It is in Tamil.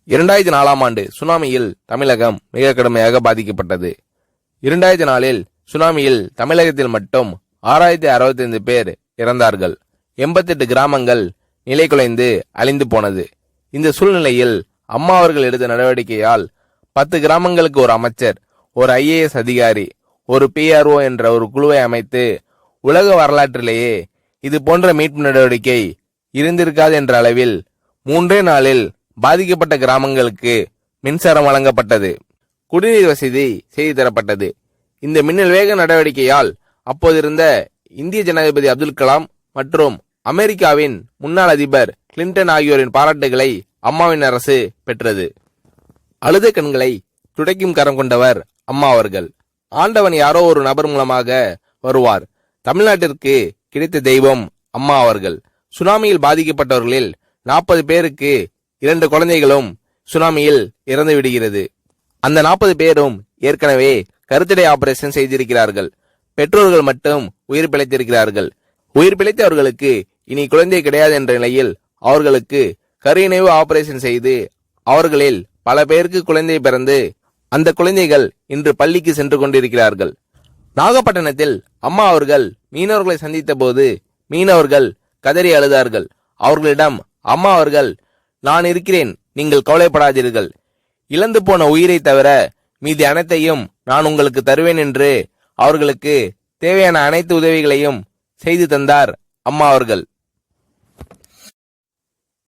2004ஆம் ஆண்டு சுனாமியில் தமிழகம் மிக கடுமையாக பாதிக்கப்பட்டது. 2004இல் சுனாமியில் தமிழகத்தில் மட்டும் 6065 பேர் இறந்தார்கள். 88 கிராமங்கள் நிலைகுலைந்து அழிந்து போனது. இந்த சூழ்நிலையில் அம்மா அவர்கள் எடுத்த நடவடிக்கையால் 10 கிராமங்களுக்கு ஒரு அமைச்சர், ஒரு IAS அதிகாரி, ஒரு PRO என்ற ஒரு குழுவை அமைத்து உலக வரலாற்றிலேயே இது போன்ற மீட்பு நடவடிக்கை இருந்திருக்காது என்ற அளவில் 3 நாளில் பாதிக்கப்பட்ட கிராமங்களுக்கு மின்சாரம் வழங்கப்பட்டது. குடிநீர் வசதி செய்து தரப்பட்டது. இந்த மின்னல் வேக நடவடிக்கையால் அப்போதிருந்த இந்திய ஜனாதிபதி அப்துல் கலாம் மற்றும் அமெரிக்காவின் முன்னாள் அதிபர் கிளின்டன் ஆகியோரின் பாராட்டுகளை அம்மாவின் அரசு பெற்றது. அழுத கண்களை துடைக்கும் கரம் கொண்டவர் அம்மா அவர்கள். ஆண்டவன் யாரோ ஒரு நபர் மூலமாக வருவார். தமிழ்நாட்டிற்கு கிடைத்த தெய்வம் அம்மா அவர்கள். சுனாமியில் பாதிக்கப்பட்டவர்களில் 40 பேருக்கு 2 குழந்தைகளும் சுனாமியில் இறந்து விடுகிறது. அந்த 40 பேரும் ஏற்கனவே கருத்தடை ஆபரேஷன் செய்திருக்கிறார்கள். பெற்றோர்கள் மட்டும் உயிர் பிழைத்திருக்கிறார்கள். உயிர் பிழைத்தவர்களுக்கு இனி குழந்தை கிடையாது என்ற நிலையில் அவர்களுக்கு கருணைவு ஆபரேஷன் செய்து அவர்களில் பல பேருக்கு குழந்தை பிறந்து அந்த குழந்தைகள் இன்று பள்ளிக்கு சென்று கொண்டிருக்கிறார்கள். நாகப்பட்டினத்தில் அம்மா அவர்கள் மீனவர்களை சந்தித்த போது மீனவர்கள் கதறி அழுதார்கள். அவர்களிடம் அம்மா அவர்கள், நான் இருக்கிறேன், நீங்கள் கவலைப்படாதீர்கள், இழந்து போன உயிரை தவிர மீதி அனைத்தையும் நான் உங்களுக்கு தருவேன் என்று அவர்களுக்கு தேவையான அனைத்து உதவிகளையும் செய்து தந்தார் அம்மா அவர்கள்.